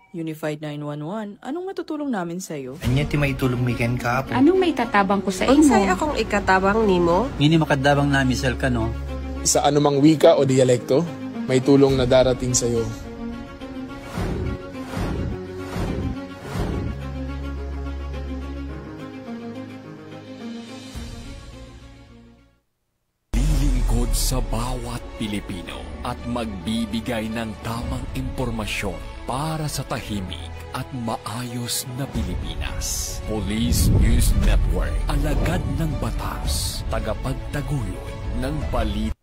Unified 911, anong matutulong namin sa'yo? Anya ti maitulong mi ken kapo. Anong may tatabang ko sa imo? Unsay akong ikatabang nimo? Ngini makadabang na misal ka no? Sa anumang wika o dialekto, may tulong na darating sa iyo. Lilingkod sa bawat Pilipino at magbibigay ng tamang impormasyon para sa tahimik at maayos na Pilipinas. Police News Network, alagad ng batas, tagapagtaguyod ng balita.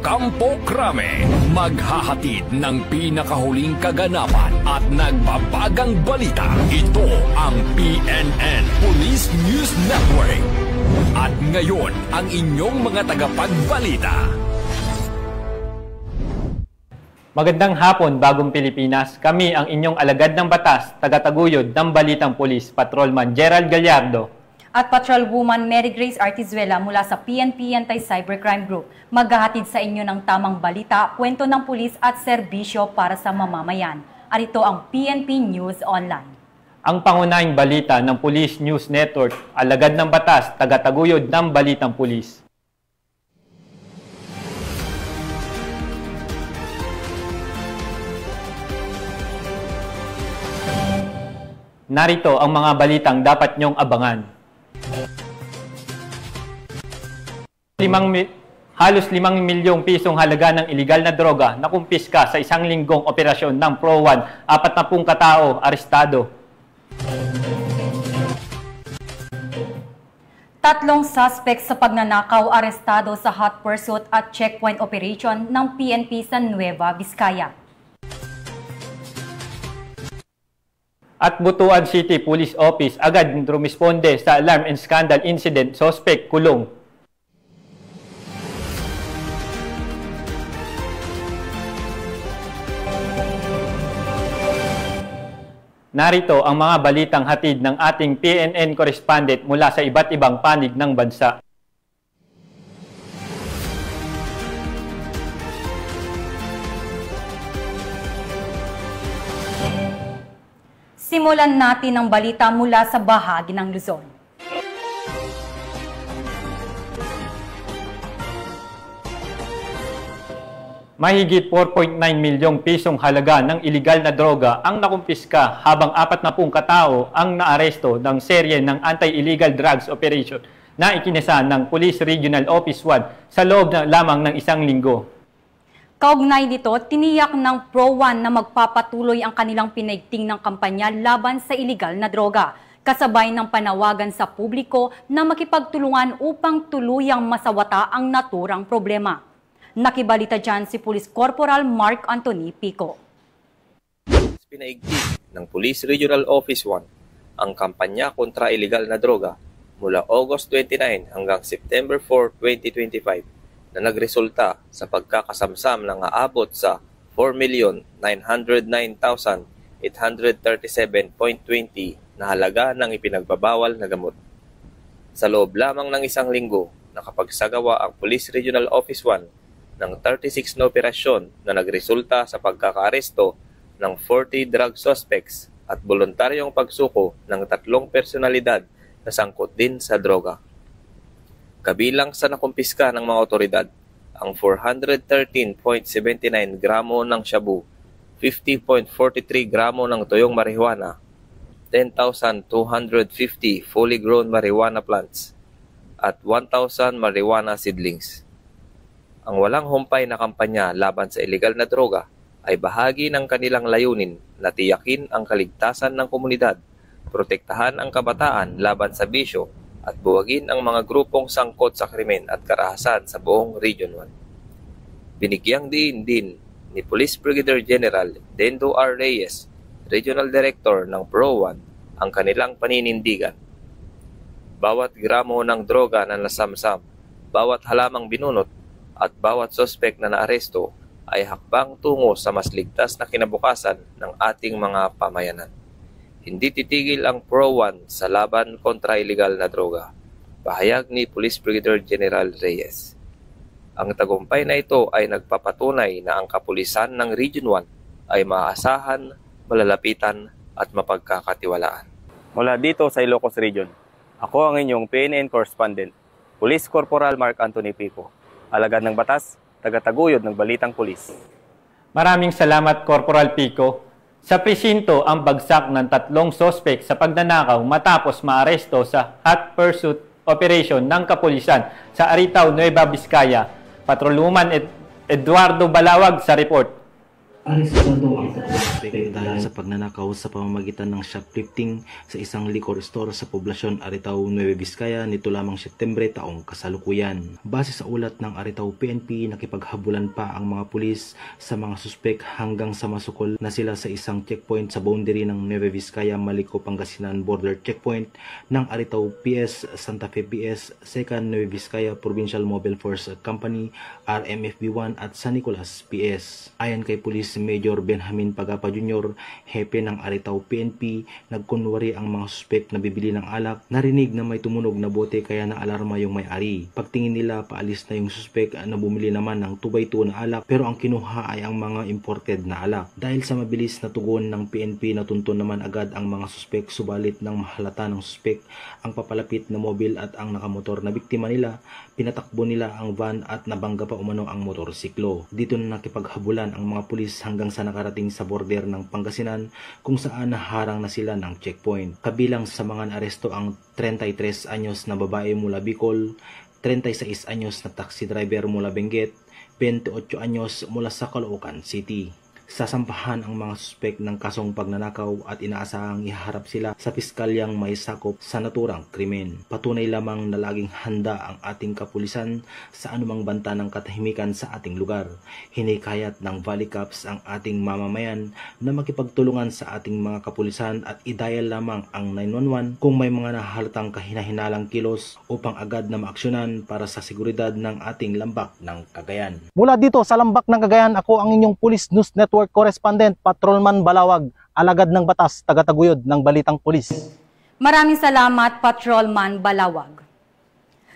Kampo Krame, maghahatid ng pinakahuling kaganapan at nagbabagang balita. Ito ang PNN Police News Network. At ngayon, ang inyong mga tagapagbalita. Magandang hapon, Bagong Pilipinas. Kami ang inyong alagad ng batas, tagataguyod ng Balitang Pulis, Patrolman Gerald Gallardo at Patrolwoman Mary Grace Artizuela mula sa PNP Anti-Cybercrime Group. Maghahatid sa inyo ng tamang balita, kwento ng pulis at serbisyo para sa mamamayan. At ito ang PNP News Online. Ang pangunahing balita ng Police News Network, alagad ng batas, tagataguyod ng Balitang Pulis. Narito ang mga balitang dapat nyong abangan. Halos 5 milyong pisong halaga ng iligal na droga na kumpiska sa isang linggong operasyon ng Pro-1, 40 katao arestado. 3 suspects sa pagnanakaw arestado sa hot pursuit at checkpoint operation ng PNP sa Nueva Vizcaya. At Butuan City Police Office agad rumisponde sa alarm and scandal incident, suspect kulong. Narito ang mga balitang hatid ng ating PNN correspondent mula sa iba't ibang panig ng bansa. Simulan natin ang balita mula sa bahagi ng Luzon. Mahigit 4.9 milyong pisong halaga ng iligal na droga ang nakumpiska habang 40 katao ang naaresto ng serye ng anti-illegal drugs operation na ikinasa ng Police Regional Office 1 sa loob lamang ng isang linggo. Kaugnay nito, tiniyak ng Pro-1 na magpapatuloy ang kanilang pinaigting ng kampanya laban sa iligal na droga, kasabay ng panawagan sa publiko na makipagtulungan upang tuluyang masawata ang naturang problema. Nakibalita dyan si Police Corporal Mark Anthony Pico. Pinaigting ng Police Regional Office 1 ang kampanya kontra iligal na droga mula August 29 hanggang September 4, 2025 na nagresulta sa pagkakasamsam ng aabot sa 4,909,888 837.20 na halaga ng ipinagbabawal na gamot. Sa loob lamang ng isang linggo, nakapagsagawa ang Police Regional Office 1 ng 36 na operasyon na nagresulta sa pagkakaaresto ng 40 drug suspects at voluntaryong pagsuko ng 3 personalidad na sangkot din sa droga. Kabilang sa nakumpiska ng mga otoridad, ang 413.79 gramo ng shabu, 50.43 gramo ng tuyong marijuana, 10,250 fully grown marijuana plants, at 1,000 marijuana seedlings. Ang walang humpay na kampanya laban sa illegal na droga ay bahagi ng kanilang layunin na tiyakin ang kaligtasan ng komunidad, protektahan ang kabataan laban sa bisyo, at buwagin ang mga grupong sangkot sa krimen at karahasan sa buong Region 1. Binigyang diin din ni Police Brigadier General Dendo R. Reyes, Regional Director ng Pro 1, ang kanilang paninindigan. Bawat gramo ng droga na nasamsam, bawat halamang binunot, at bawat sospek na naaresto ay hakbang tungo sa mas ligtas na kinabukasan ng ating mga pamayanan. Hindi titigil ang Pro 1 sa laban kontra illegal na droga. Pahayag ni Police Brigadier General Reyes. Ang tagumpay na ito ay nagpapatunay na ang kapulisan ng Region 1 ay maaasahan, malalapitan at mapagkakatiwalaan. Mula dito sa Ilocos Region, ako ang inyong PNN correspondent, Police Corporal Mark Anthony Pico, alagad ng batas, tagataguyod ng Balitang Pulis. Maraming salamat, Corporal Pico. Sa presinto ang bagsak ng 3 sospek sa pagnanakaw matapos maaresto sa hot pursuit operation ng kapulisan sa Aritaw, Nueva Vizcaya. Patrolwoman Eduardo Balawag sa report. Arestado ang suspect dahil sa pagnanakaw sa pamamagitan ng shoplifting sa isang liquor store sa poblasyon Aritaw, Nueva Vizcaya nito lamang Setyembre taong kasalukuyan. Base sa ulat ng Aritaw PNP, nakipaghabulan pa ang mga pulis sa mga suspect hanggang sa masukol na sila sa isang checkpoint sa boundary ng Nueva Vizcaya, Malico, Pangasinan border checkpoint ng Aritaw PS, Santa Fe PS, 2nd Nueva Vizcaya Provincial Mobile Force Company, RMFB1 at San Nicolas PS. Ayon kay Pulis Major Benjamin Pagapa Jr., hepe ng Aritaw PNP, nagkunwari ang mga suspect na bibili ng alak. Narinig na may tumunog na bote kaya naalarma yung may-ari. Pagtingin nila, paalis na yung suspect na bumili naman ng 2x2 na alak, pero ang kinuha ay ang mga imported na alak. Dahil sa mabilis na tugon ng PNP, natuntun naman agad ang mga suspect, subalit ng mahalata ng suspect ang papalapit na mobil at ang nakamotor na biktima nila, pinatakbo nila ang van at nabangga pa umano ang motorsiklo. Dito na nakipaghabulan ang mga pulis hanggang sa nakarating sa border ng Pangasinan kung saan naharang na sila ng checkpoint. Kabilang sa mga aresto ang 33 anyos na babae mula Bicol, 36 anyos na taxi driver mula Benguet, 28 anyos mula sa Caloocan City. Sasampahan ang mga suspek ng kasong pagnanakaw at inaasahang ihaharap sila sa piskalyang may sakop sa naturang krimen. Patunay lamang na laging handa ang ating kapulisan sa anumang banta ng katahimikan sa ating lugar. Hinikayat ng Valley Cops ang ating mamamayan na makipagtulungan sa ating mga kapulisan at i-dial lamang ang 911 kung may mga nahalatang kahinahinalang kilos upang agad na maaksyonan para sa seguridad ng ating lambak ng Cagayan. Mula dito sa lambak ng Cagayan, ako ang inyong Police News Network Correspondent Patrolman Balawag, alagad ng batas, tagataguyod ng Balitang Pulis. Maraming salamat, Patrolman Balawag.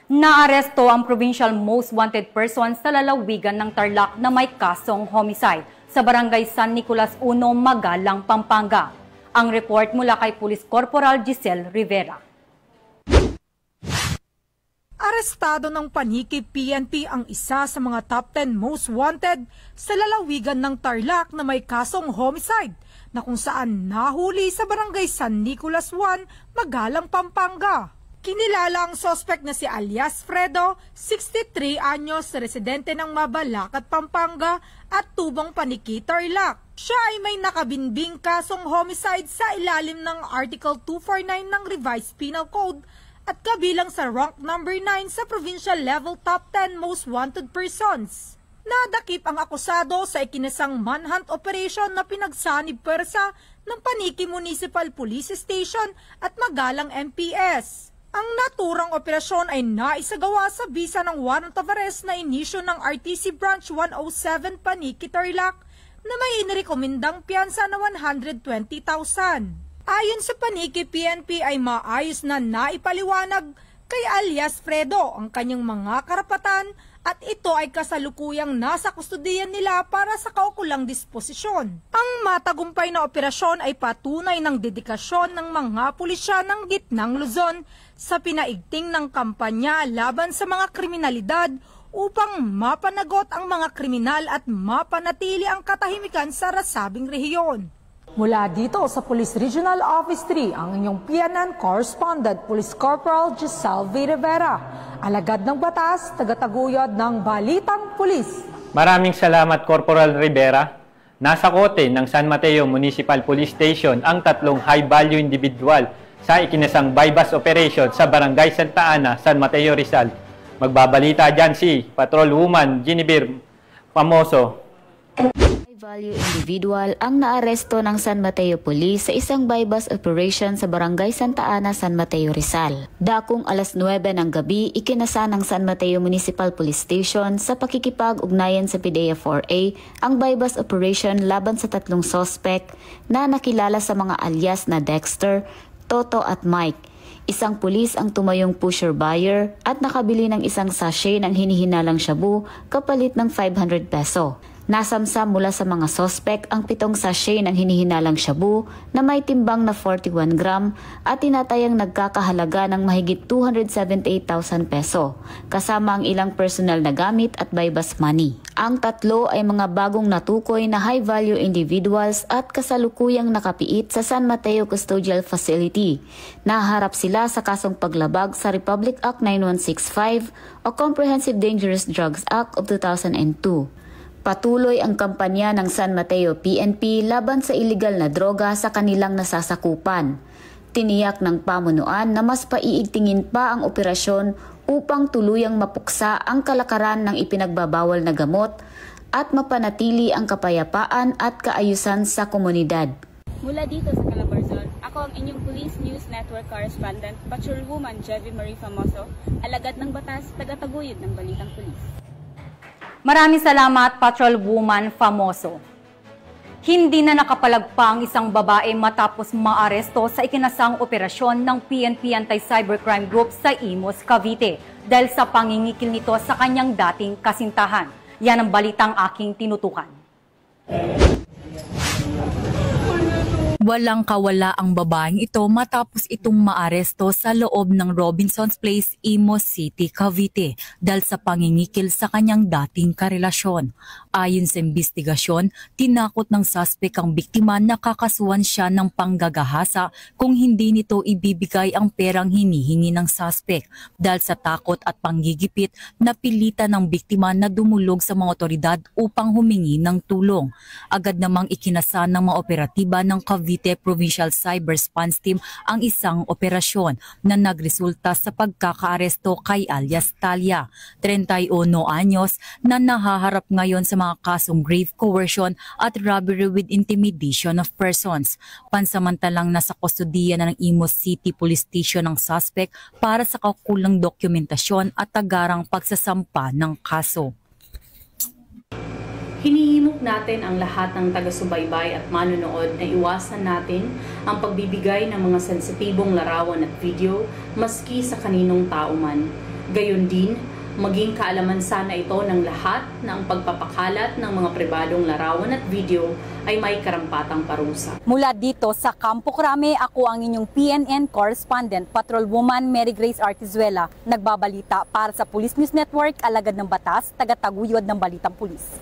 Naaresto ang provincial most wanted person sa lalawigan ng Tarlac na may kasong homicide sa Barangay San Nicolas 1, Magalang, Pampanga. Ang report mula kay Police Corporal Giselle Rivera. Arestado ng Paniki PNP ang isa sa mga top 10 most wanted sa lalawigan ng Tarlac na may kasong homicide na kung saan nahuli sa Barangay San Nicolas 1, Magalang, Pampanga. Kinilala ang suspect na si alias Fredo, 63 anyos, residente ng Mabalacat, Pampanga at tubong Paniki, Tarlac. Siya ay may nakabinbing kasong homicide sa ilalim ng Article 249 ng Revised Penal Code at kabilang sa rank number 9 sa provincial level top 10 most wanted persons. Nadakip ang akusado sa ikinasang manhunt operation na pinagsanib pwersa ng Paniki Municipal Police Station at Magalang MPS. Ang naturang operasyon ay naisagawa sa bisa ng warrant of arrest na inisyo ng RTC Branch 107 Paniki, Tarlac na may inirekomendang piyansa na 120,000. Ayon sa paniki PNP ay maayos na naipaliwanag kay alias Fredo ang kanyang mga karapatan at ito ay kasalukuyang nasa kustudiyan nila para sa kaukulang disposisyon. Ang matagumpay na operasyon ay patunay ng dedikasyon ng mga pulisya ng Gitnang Luzon sa pinaigting ng kampanya laban sa mga kriminalidad upang mapanagot ang mga kriminal at mapanatili ang katahimikan sa nasabing rehiyon. Mula dito sa Police Regional Office 3, ang inyong PNN Correspondent, Police Corporal Giselle V. Rivera, alagad ng batas, tagataguyod ng Balitang Pulis. Maraming salamat, Corporal Rivera. Nasa kote ng San Mateo Municipal Police Station ang 3 high-value individual sa ikinasang bypass operation sa Barangay Santa Ana, San Mateo, Rizal. Magbabalita dyan si Patrol Woman Genevieve Famoso. Value individual ang naaresto ng San Mateo Police sa isang bypass operation sa Barangay Santa Ana, San Mateo, Rizal. Dakong alas 9 ng gabi, ikinasa ng San Mateo Municipal Police Station sa pakikipag-ugnayan sa PIDEA 4A ang bypass operation laban sa 3 sospek na nakilala sa mga alias na Dexter, Toto at Mike. Isang pulis ang tumayong pusher buyer at nakabili ng isang sachet ng hinihinalang shabu kapalit ng 500 peso. Nasamsam mula sa mga sospek ang 7 sachet ng hinihinalang shabu na may timbang na 41 gram at tinatayang nagkakahalaga ng mahigit 278,000 peso, kasama ang ilang personal na gamit at bypass money. Ang 3 ay mga bagong natukoy na high-value individuals at kasalukuyang nakapiit sa San Mateo Custodial Facility. Naharap sila sa kasong paglabag sa Republic Act 9165 o Comprehensive Dangerous Drugs Act of 2002. Patuloy ang kampanya ng San Mateo PNP laban sa iligal na droga sa kanilang nasasakupan. Tiniyak ng pamunuan na mas paiigtingin pa ang operasyon upang tuluyang mapuksa ang kalakaran ng ipinagbabawal na gamot at mapanatili ang kapayapaan at kaayusan sa komunidad. Mula dito sa Calabarzon, ako ang inyong Police News Network Correspondent, Patrolwoman Genevieve Marie Famoso, alagad ng batas, tagataguyod ng Balitang Pulis. Maraming salamat, Patrolwoman Famoso. Hindi na nakapalagpa ang isang babae matapos maaresto sa ikinasang operasyon ng PNP Anti-Cybercrime Group sa Imus, Cavite dahil sa pangingikil nito sa kanyang dating kasintahan. Yan ang balitang aking tinutukan. Walang kawala ang babaeng ito matapos itong maaresto sa loob ng Robinson's Place, Imus City, Cavite dahil sa pangingikil sa kanyang dating karelasyon. Ayon sa investigasyon, tinakot ng suspect ang biktima na kakasuhan siya ng panggagahasa kung hindi nito ibibigay ang perang hinihingi ng suspect. Dahil sa takot at panggigipit, napilitan ng biktima na dumulog sa mga otoridad upang humingi ng tulong. Agad namang ikinasa ng mga operatiba ng Cavite Provincial Cyber Response Team ang isang operasyon na nagresulta sa pagkakaaresto kay alias Talia, 31 anyos, na nahaharap ngayon sa mga kasong grave coercion at robbery with intimidation of persons. Pansamantalang nasa kustodiya na ng Imus City Police Station ang suspect para sa kaukulang dokumentasyon at tagarang pagsasampa ng kaso. Hinihimok natin ang lahat ng taga-subaybay at manunood na iwasan natin ang pagbibigay ng mga sensitibong larawan at video maski sa kaninong tao man. Gayon din, maging kaalaman sana ito ng lahat na ang pagpapakalat ng mga pribadong larawan at video ay may karampatang parusa. Mula dito sa Campo Crame, ako ang inyong PNN Correspondent, Patrolwoman Mary Grace Artizuela, nagbabalita para sa Police News Network, alagad ng batas, tagataguyod ng Balitang Pulis.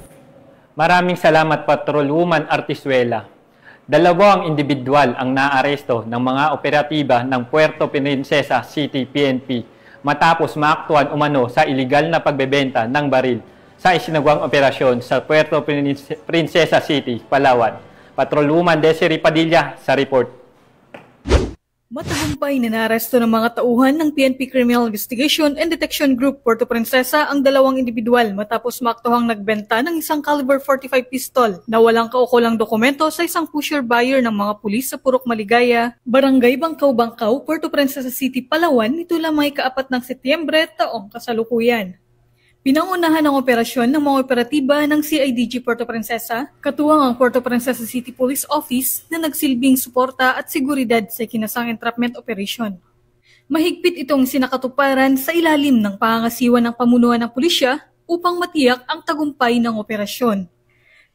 Maraming salamat, Patrolwoman Artizuela. 2 individual ang naaresto ng mga operatiba ng Puerto Princesa City PNP matapos maaktuhan umano sa iligal na pagbebenta ng baril sa isinagawang operasyon sa Puerto Princesa City, Palawan. Patrolwoman Desiree Padilla sa report. Matagumpay na naaresto ng mga tauhan ng PNP Criminal Investigation and Detection Group Puerto Princesa ang 2 individual matapos maaktuhang nagbenta ng isang caliber 45 pistol na walang kaukulang dokumento sa isang pusher buyer ng mga pulis sa Purok Maligaya, Barangay Bangkaw-Bangkaw, Puerto Princesa City, Palawan nito lamang ika-4 ng Setyembre taong kasalukuyan. Pinangunahan ang operasyon ng mga operatiba ng CIDG Puerto Princesa, katuwang ang Puerto Princesa City Police Office na nagsilbing suporta at seguridad sa kinasang entrapment operation. Mahigpit itong sinakatuparan sa ilalim ng pangangasiwa ng pamunuan ng pulisya upang matiyak ang tagumpay ng operasyon.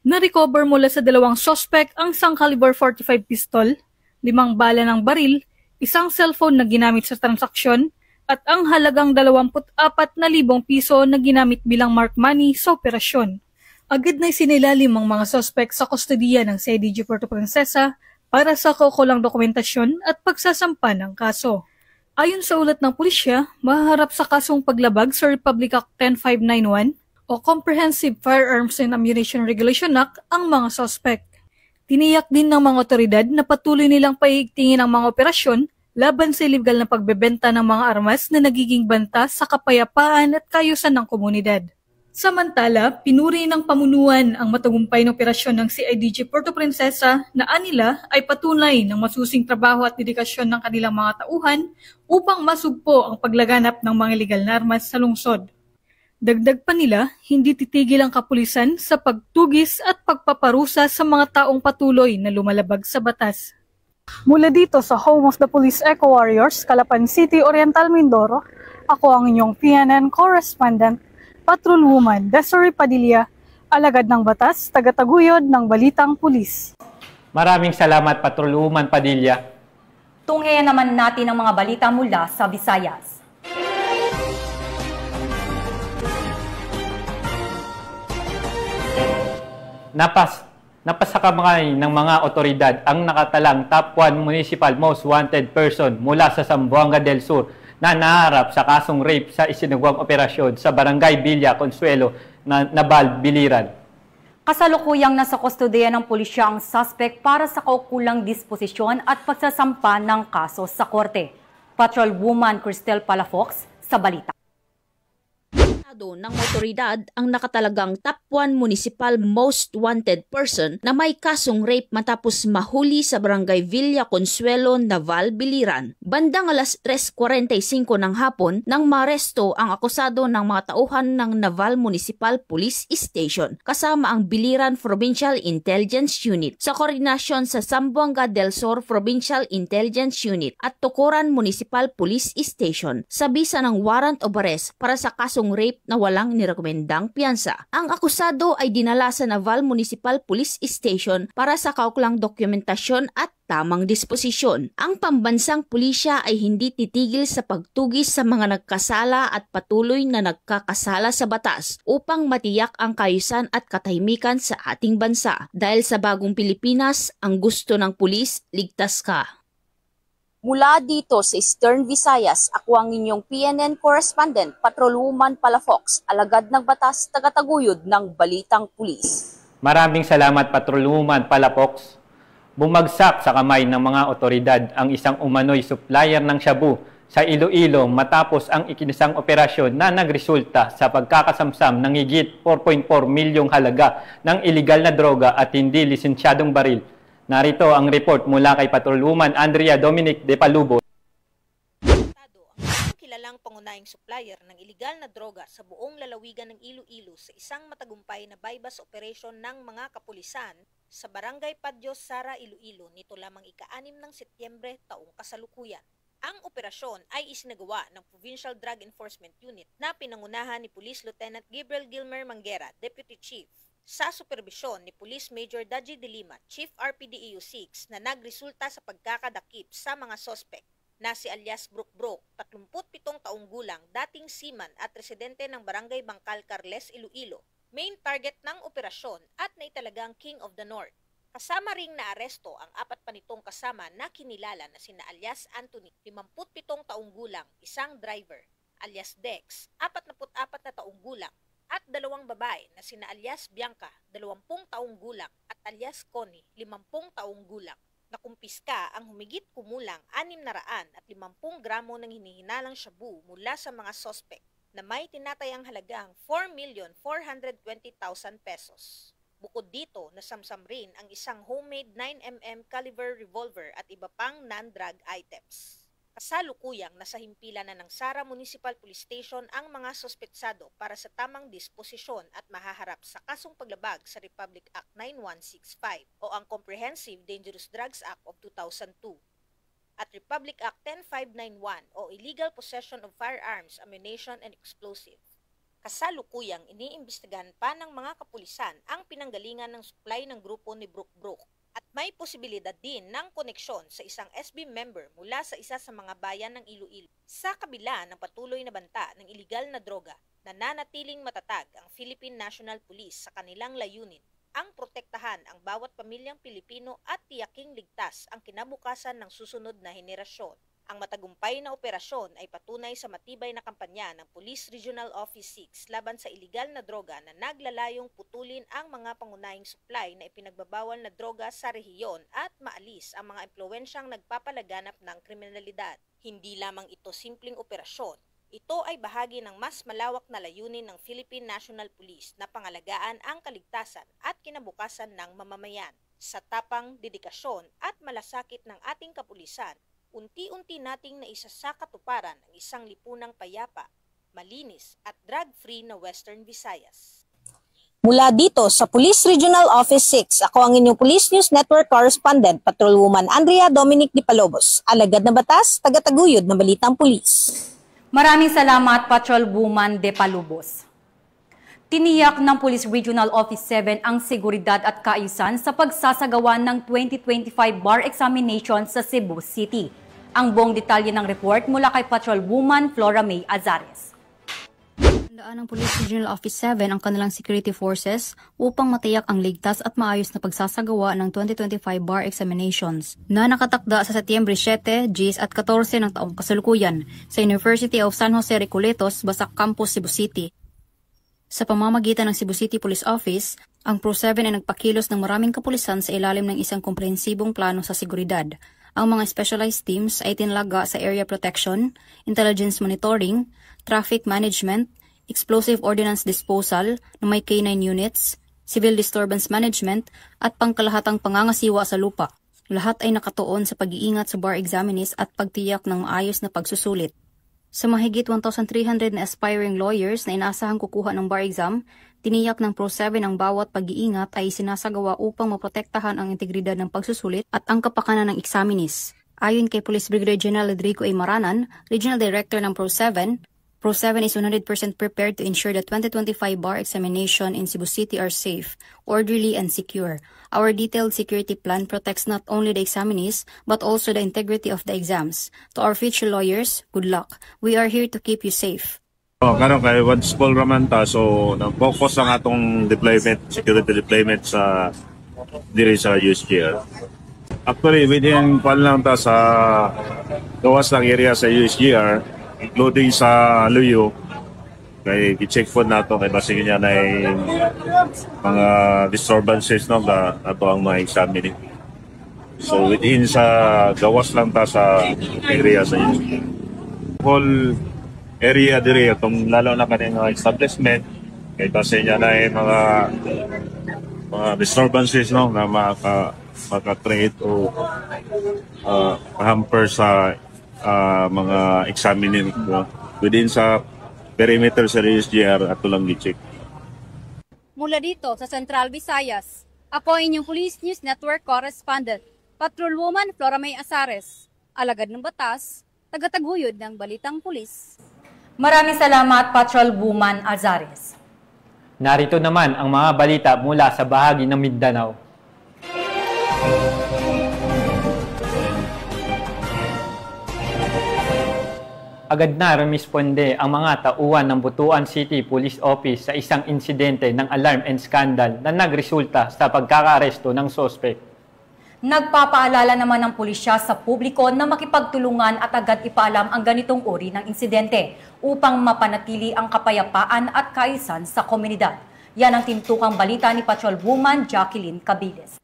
Na-recover mula sa 2 sospek ang isang caliber 45 pistol, 5 bala ng baril, isang cellphone na ginamit sa transaksyon, at ang halagang 24,000 piso na ginamit bilang mark money sa operasyon. Agad na isinilalim ang mga sospek sa kustodiya ng CIDG Puerto Princesa para sa kaukulang dokumentasyon at pagsasampa ng kaso. Ayon sa ulat ng pulisya, mahaharap sa kasong paglabag sa Republic Act 10591 o Comprehensive Firearms and Ammunition Regulation Act ang mga sospek. Tiniyak din ng mga otoridad na patuloy nilang paigtingin ang mga operasyon laban sa illegal na pagbebenta ng mga armas na nagiging banta sa kapayapaan at kaayusan ng komunidad. Samantala, pinuri ng pamunuan ang matagumpay na operasyon ng CIDG Puerto Princesa na anila ay patunay ng masusing trabaho at dedikasyon ng kanilang mga tauhan upang masugpo ang paglaganap ng mga illegal na armas sa lungsod. Dagdag pa nila, hindi titigil ang kapulisan sa pagtugis at pagpaparusa sa mga taong patuloy na lumalabag sa batas. Mula dito sa Home of the Police Eco Warriors, Calapan City, Oriental Mindoro, ako ang inyong PNN correspondent, Patrolwoman Desiree Padilla, alagad ng batas, tagataguyod ng Balitang Pulis. Maraming salamat, Patrolwoman Padilla. Tunghayan naman natin ang mga balita mula sa Visayas. Napasakamay ng mga otoridad ang nakatalang top 1 municipal most wanted person mula sa Zamboanga del Sur na naharap sa kasong rape sa isinagawang operasyon sa Barangay Villa Consuelo na Naval, Biliran. Kasalukuyang nasa kustodiya ng pulisya ang suspect para sa kaukulang disposisyon at pagsasampa ng kaso sa korte. Patrolwoman Cristel Palafox sa balita. Ng otoridad ang nakatalagang top 1 municipal most wanted person na may kasong rape matapos mahuli sa Barangay Villa Consuelo, Naval, Biliran. Bandang alas 3:45 ng hapon nang maresto ang akusado ng mga tauhan ng Naval Municipal Police Station kasama ang Biliran Provincial Intelligence Unit sa koordinasyon sa Zamboanga del Sur Provincial Intelligence Unit at Tukuran Municipal Police Station sa bisa ng warrant of arrest para sa kasong rape na walang nirekomendang piyansa. Ang akusado ay dinala sa Naval Municipal Police Station para sa kaukulang dokumentasyon at tamang disposisyon. Ang pambansang pulisya ay hindi titigil sa pagtugis sa mga nagkasala at patuloy na nagkakasala sa batas upang matiyak ang kaayusan at katahimikan sa ating bansa. Dahil sa bagong Pilipinas, ang gusto ng pulis, ligtas ka. Mula dito sa Eastern Visayas, ako ang inyong PNN correspondent, Patrolwoman Palafox, alagad ng batas, tagataguyod ng Balitang Pulis. Maraming salamat, Patrolwoman Palafox. Bumagsak sa kamay ng mga otoridad ang isang umano'y supplier ng shabu sa Iloilo matapos ang ikinasang operasyon na nagresulta sa pagkakasamsam ng higit 4.4 milyong halaga ng iligal na droga at hindi lisensyadong baril. Narito ang report mula kay Patrolwoman Andrea Dominic de Palubo. Ang kilalang pangunahing supplier ng iligal na droga sa buong lalawigan ng Iloilo sa isang matagumpay na bypass operation ng mga kapulisan sa Barangay Padyo, Sara, Iloilo nito lamang ika-6 ng Setyembre taong kasalukuyan. Ang operasyon ay isinagawa ng Provincial Drug Enforcement Unit na pinangunahan ni Police Lieutenant Gabriel Gilmer Manguera, Deputy Chief, sa superbisyon ni Police Major Daji de Lima, Chief RPDEU 6 na nagresulta sa pagkakadakip sa mga sospek na si alias Brook Brook, 37 taong gulang, dating seaman at residente ng Barangay Bangkal, Carles, Iloilo, main target ng operasyon at naitalagang King of the North. Kasama ring naaresto ang 4 pa nitong kasama na kinilala na sina alias Anthony, 57 taong gulang, isang driver, alias Dex, 44 na taong gulang, at 2 babae na sina alias Bianca, 20 taong gulang, at alias Connie, 50 taong gulang. Nakumpiska ang humigit kumulang 650 gramo ng hinihinalang shabu mula sa mga sospek na may tinatayang halagang 4,420,000 pesos. Bukod dito, nasamsam rin ang isang homemade 9mm caliber revolver at iba pang non-drug items. Kasalukuyang nasa himpilan na ng Sara Municipal Police Station ang mga sospetsado para sa tamang disposisyon at mahaharap sa kasong paglabag sa Republic Act 9165 o ang Comprehensive Dangerous Drugs Act of 2002 at Republic Act 10591 o Illegal Possession of Firearms, Ammunition and Explosive. Kasalukuyang iniimbestigahan pa ng mga kapulisan ang pinanggalingan ng supply ng grupo ni Brook at may posibilidad din ng koneksyon sa isang SB member mula sa isa sa mga bayan ng Iloilo. Sa kabila ng patuloy na banta ng iligal na droga, nananatiling matatag ang Philippine National Police sa kanilang layunin ang protektahan ang bawat pamilyang Pilipino at tiyaking ligtas ang kinabukasan ng susunod na henerasyon. Ang matagumpay na operasyon ay patunay sa matibay na kampanya ng Police Regional Office 6 laban sa iligal na droga na naglalayong putulin ang mga pangunahing supply na ipinagbabawal na droga sa rehiyon at maalis ang mga impluwensyang nagpapalaganap ng kriminalidad. Hindi lamang ito simpleng operasyon, ito ay bahagi ng mas malawak na layunin ng Philippine National Police na pangalagaan ang kaligtasan at kinabukasan ng mamamayan. Sa tapang, dedikasyon at malasakit ng ating kapulisan, unti-unti nating naisa sa katuparan ang isang lipunang payapa, malinis at drug-free na Western Visayas. Mula dito sa Police Regional Office 6, ako ang inyong Police News Network Correspondent, Patrolwoman Andrea Dominic Di Palobos, alagad na batas, tagataguyod ng Balitang Pulis. Maraming salamat, Patrolwoman De Palobos. Tiniyak ng Police Regional Office 7 ang seguridad at kaayusan sa pagsasagawa ng 2025 bar examination sa Cebu City. Ang buong detalye ng report mula kay Patrolwoman Flora May Azares. Handaan ng Police Regional Office 7 ang kanilang security forces upang matiyak ang ligtas at maayos na pagsasagawa ng 2025 bar examinations na nakatakda sa Setyembre 7, 10 at 14 ng taong kasalukuyan sa University of San Jose Recoletos, Basak Campus, Cebu City. Sa pamamagitan ng Cebu City Police Office, ang Pro7 ay nagpakilos ng maraming kapulisan sa ilalim ng isang komprehensibong plano sa seguridad. Ang mga specialized teams ay tinalaga sa area protection, intelligence monitoring, traffic management, explosive ordnance disposal na may K9 units, civil disturbance management at pangkalahatang pangangasiwa sa lupa. Lahat ay nakatuon sa pag-iingat sa bar examinees at pagtiyak ng maayos na pagsusulit. Sa mahigit 1,300 na aspiring lawyers na inaasahang kukuha ng bar exam, tiniyak ng Pro7 ang bawat pag-iingat ay sinasagawa upang maprotektahan ang integridad ng pagsusulit at ang kapakanan ng examinees. Ayon kay Police Brigadier General Rodrigo A. Maranan, Regional Director ng Pro7, Pro7 is 100% prepared to ensure the 2025 bar examination in Cebu City are safe, orderly, and secure. Our detailed security plan protects not only the examinees, but also the integrity of the exams. To our future lawyers, good luck. We are here to keep you safe. Karon kay one school raman ta, so nag-focus ang atong deployment, security deployment sa diri sa USGR. Actually, within pan lang ta sa gawas ng area sa USGR, including sa Luyo, kay i-check po nato kay basig niya na mga disturbances no na ato ang mga examine. So within sa gawas lang ta sa area sa USGR. Whole area diri atong lalo na kaning establishment kay kasi niya na mga disturbances no na maka-create o hamper sa mga examining no? Within sa perimeter sa USGR at tulang gi-check. Mula dito sa Central Visayas, ako inyong Police News Network Correspondent, Patrolwoman Flora May Azares, alagad ng batas, tagataguyod ng Balitang Pulis. Maraming salamat, Patrolwoman Azares. Narito naman ang mga balita mula sa bahagi ng Mindanao. Agad na rumisponde ang mga tauhan ng Butuan City Police Office sa isang insidente ng alarm and scandal na nagresulta sa pagkakaaresto ng sospek. Nagpapaalala naman ng pulisya sa publiko na makipagtulungan at agad ipaalam ang ganitong uri ng insidente upang mapanatili ang kapayapaan at kaayusan sa komunidad. Yan ang tinukang balita ni Patrolwoman Jacqueline Cabides.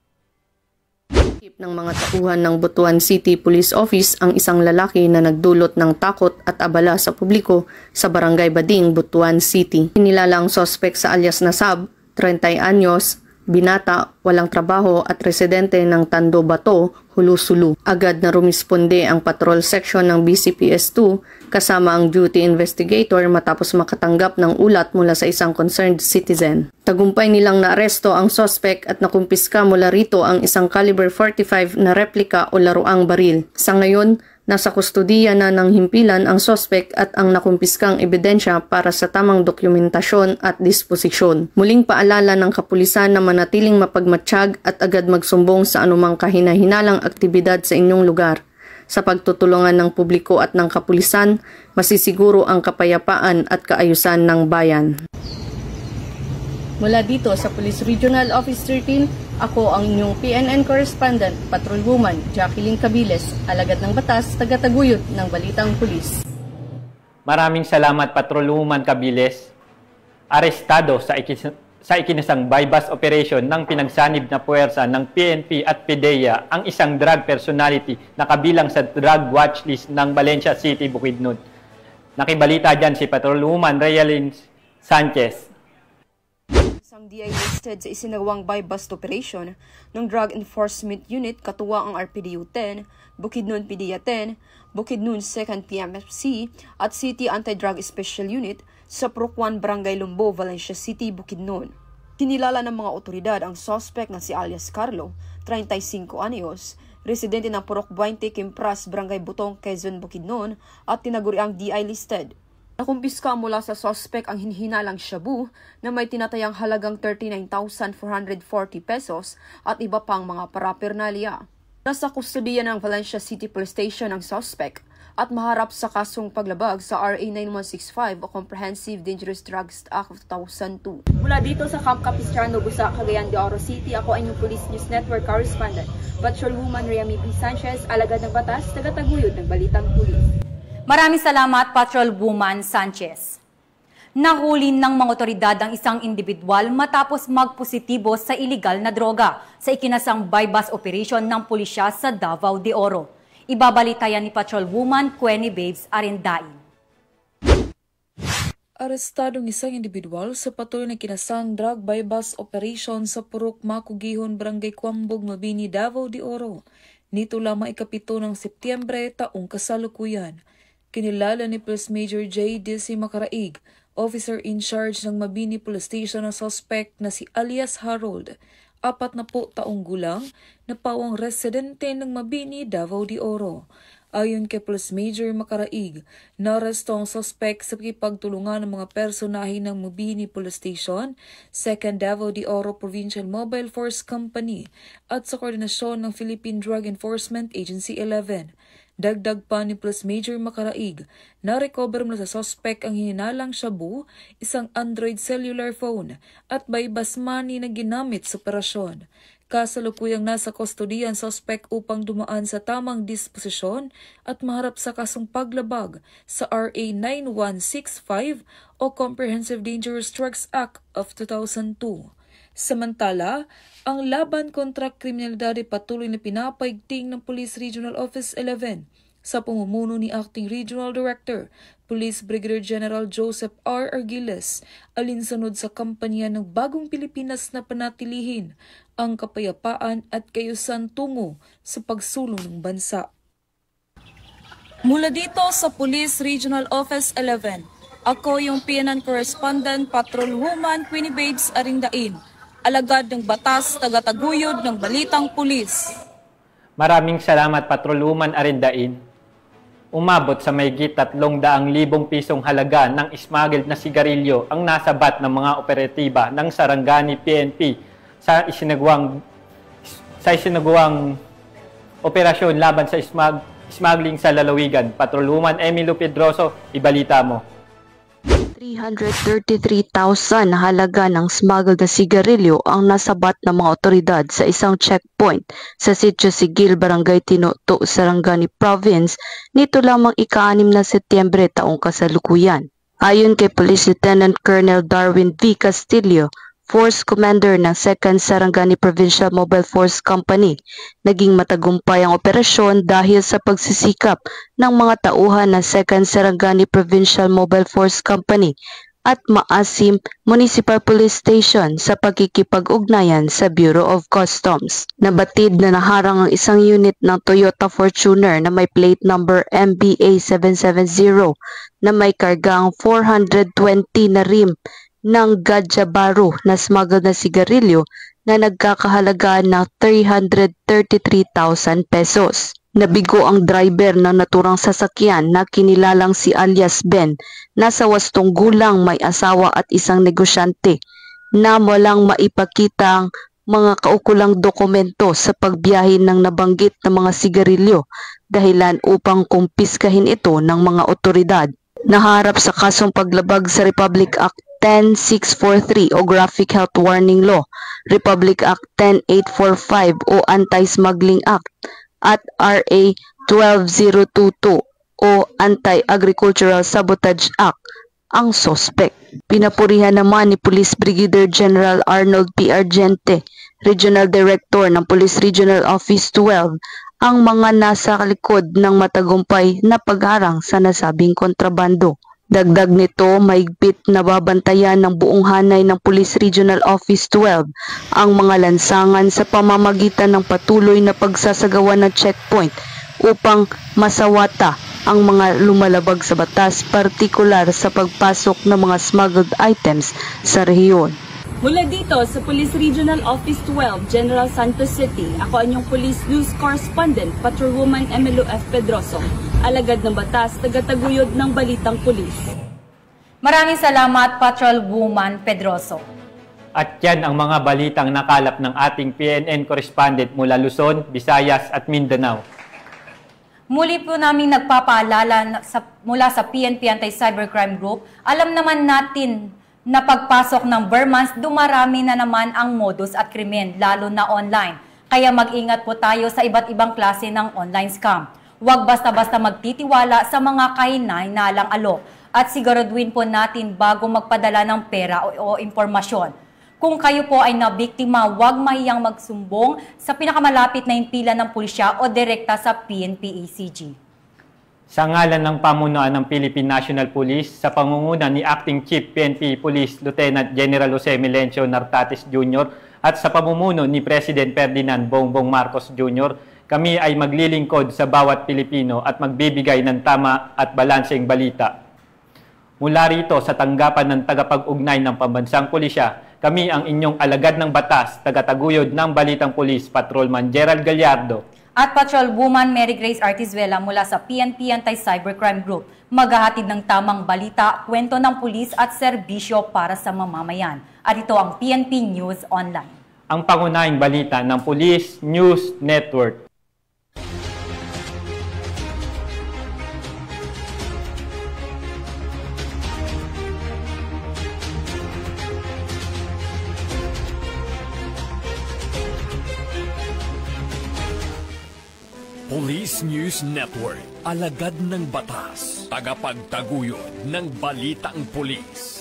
Ng mga tauhan ng Butuan City Police Office ang isang lalaki na nagdulot ng takot at abala sa publiko sa Barangay Bading, Butuan City. Inilalang sospek sa alias Nasab, 30 anyos, binata, walang trabaho at residente ng Tando Bato, Hulusulu. Agad na rumisponde ang patrol section ng BCPS-2 kasama ang duty investigator matapos makatanggap ng ulat mula sa isang concerned citizen. Tagumpay nilang naaresto ang suspect at nakumpiska mula rito ang isang caliber 45 na replika o laruang baril. Sa ngayon, nasa kustudiya na ng himpilan ang suspect at ang nakumpiskang ebidensya para sa tamang dokumentasyon at disposisyon. Muling paalala ng kapulisan na manatiling mapagmatsyag at agad magsumbong sa anumang kahina-hinalang aktibidad sa inyong lugar. Sa pagtutulungan ng publiko at ng kapulisan, masisiguro ang kapayapaan at kaayusan ng bayan. Mula dito sa Police Regional Office 13, ako ang inyong PNN Correspondent, Patrolwoman Jacqueline Cabiles, alagad ng batas, tagataguyod ng Balitang Pulis. Maraming salamat, Patrolwoman Cabiles. Arestado sa ikinasang bypass operation ng pinagsanib na puwersa ng PNP at PDEA ang isang drug personality na kabilang sa drug watchlist ng Valencia City, Bukidnon. Nakibalita dyan si Patrolwoman Realin Sanchez. Isang DI listed sa isinagawang bypass operation ng Drug Enforcement Unit katuwa ang RPDU-10, Bukidnon PDEA-10, Bukidnon 2nd PMFC at City Anti-Drug Special Unit sa Purok 1 Barangay Lumbo, Valencia City, Bukidnon. Kinilala ng mga otoridad ang suspect na si alias Carlo, 35 anyos, residente ng Purok 20 Kimpras, Barangay Butong, Quezon, Bukidnon at tinaguriang DI listed. Nakumpiska mula sa suspect ang hinhinalang shabu na may tinatayang halagang 39,440 pesos at iba pang mga paraphernalia. Nasa kustudiya ng Valencia City Police Station ang suspect at maharap sa kasong paglabag sa RA 9165 o Comprehensive Dangerous Drugs Act of 2002. Mula dito sa Camp Capistrano, Busa, Cagayan de Oro City, ako ay inyong Police News Network Correspondent, Patrolwoman Riami P. Sanchez, alagad ng batas, tagataguyod ng Balitang Pulis. Maraming salamat, Patrolwoman Sanchez. Nahuli ng mga otoridad ang isang individual matapos magpositibo sa iligal na droga sa ikinasang bypass operation ng pulisya sa Davao de Oro. Ibabalitayan ni Patrolwoman Quenny Babes Arendain. Arestadong isang individual sa patuloy na kinasang drug bypass operation sa Purok Makugihon, Barangay Kwambog, Mabini, Davao de Oro. Nito lamang ikapito ng Setyembre taong kasalukuyan. Kinilala ni Police Major J.D.C. Macaraig, officer in charge ng Mabini Police Station na suspect na si alias Harold, 40 taong gulang, na pawang residente ng Mabini, Davao de Oro. Ayon kay Police Major Macaraig, naresto ang suspect sa pagtulungan ng mga personahe ng Mabini Police Station, 2nd Davao de Oro Provincial Mobile Force Company at sa koordinasyon ng Philippine Drug Enforcement Agency 11. Dagdag pa ni Police Major Macaraig, na-recover mula sa suspect ang hininalang shabu, isang Android cellular phone at bypass money na ginamit sa operasyon. Kasalukuyang nasa kustodiyan suspect upang dumaan sa tamang disposisyon at maharap sa kasong paglabag sa RA 9165 o Comprehensive Dangerous Drugs Act of 2002. Samantala, ang laban kontra kriminalidad ay patuloy na pinapaigting ng Police Regional Office 11 sa pamumuno ni Acting Regional Director, Police Brigadier General Joseph R. Argiles, alinsunod sa kampanya ng Bagong Pilipinas na panatilihin ang kapayapaan at kaayusan tungo sa pagsulong ng bansa. Mula dito sa Police Regional Office 11, ako yung PNN Correspondent, Patrolwoman Queenie Babes Arendain, alagad ng batas, tagataguyod ng Balitang Pulis. Maraming salamat, Patrolwoman Arendain. Umabot sa mahigit 300,000 pisong halaga ng smuggled na sigarilyo ang nasabat ng mga operatiba ng Sarangani PNP sa isinagawang operasyon laban sa smuggling sa lalawigan. Patrolwoman Emilio Pedroso, ibalita mo. 333,000 na halaga ng smuggled na sigarilyo ang nasabat ng mga otoridad sa isang checkpoint sa Sitio Sigil, Barangay Tinoto, Sarangani Province nito lamang ika-6 na Setyembre taong kasalukuyan. Ayon kay Police Lieutenant Colonel Darwin V. Castillo, Force Commander ng 2nd Sarangani Provincial Mobile Force Company, naging matagumpay ang operasyon dahil sa pagsisikap ng mga tauhan ng 2nd Sarangani Provincial Mobile Force Company at Maasim Municipal Police Station sa pagkikipag-ugnayan sa Bureau of Customs. Nabatid na naharang ang isang unit ng Toyota Fortuner na may plate number MBA 770 na may kargang 420 na rim ng Gadjabaro na smuggled na sigarilyo na nagkakahalaga ng 333,000 pesos. Nabigo ang driver ng naturang sasakyan na kinilalang si alias Ben, nasa 80 gulang, may asawa at isang negosyante na walang maipakitang mga kaukulang dokumento sa pagbiyahe ng nabanggit na mga sigarilyo dahilan upang kumpiskahin ito ng mga otoridad. Naharap sa kasong paglabag sa Republic Act 10643 o Graphic Health Warning Law, Republic Act 10845 o Anti-Smuggling Act, at RA 12022 o Anti-Agricultural Sabotage Act ang sospek. Pinapurihan naman ni Police Brigadier General Arnold P. Argente, Regional Director ng Police Regional Office 12, ang mga nasa likod ng matagumpay na pagharang sa nasabing kontrabando. Dagdag nito, mahigpit na babantayan ng buong hanay ng Police Regional Office 12 ang mga lansangan sa pamamagitan ng patuloy na pagsasagawa ng checkpoint upang masawata ang mga lumalabag sa batas, partikular sa pagpasok ng mga smuggled items sa rehiyon. Mula dito sa Police Regional Office 12, General Santos City, ako ang inyong Police News Correspondent, Patrolwoman Emelo F. Pedroso, alagad ng batas, tagataguyod ng Balitang Pulis. Maraming salamat, Patrolwoman Pedroso. At yan ang mga balitang nakalap ng ating PNN Correspondent mula Luzon, Visayas at Mindanao. Muli po namin nagpapaalala mula sa PNP Anti-Cybercrime Group, alam naman natin na pagpasok ng Burmans, dumarami na naman ang modus at krimen, lalo na online. Kaya mag-ingat po tayo sa iba't ibang klase ng online scam. Huwag basta-basta magtitiwala sa mga kahinahinalang alok at siguraduhin po natin bago magpadala ng pera o impormasyon. Kung kayo po ay nabiktima, huwag mahiyang magsumbong sa pinakamalapit na impila ng pulisya o direkta sa PNP-ACG. Sa ngalan ng pamunuan ng Philippine National Police, sa pangunguna ni Acting Chief PNP Police Lieutenant General Jose Melencio Nartates Jr. at sa pamumuno ni President Ferdinand Bongbong Marcos Jr., kami ay maglilingkod sa bawat Pilipino at magbibigay ng tama at balanseng balita. Mula rito sa tanggapan ng tagapag-ugnay ng Pambansang Pulisya, kami ang inyong alagad ng batas, tagataguyod ng Balitang Pulis, Patrolman Gerald Gallardo, at Patrolwoman Mary Grace Artizuela mula sa PNP Anti-Cybercrime Group, maghahatid ng tamang balita, kwento ng pulis at serbisyo para sa mamamayan. At ito ang PNP News Online. Ang pangunahing balita ng Police News Network. Police News Network, alagad ng batas, tagapagtaguyod ng Balitang Pulis.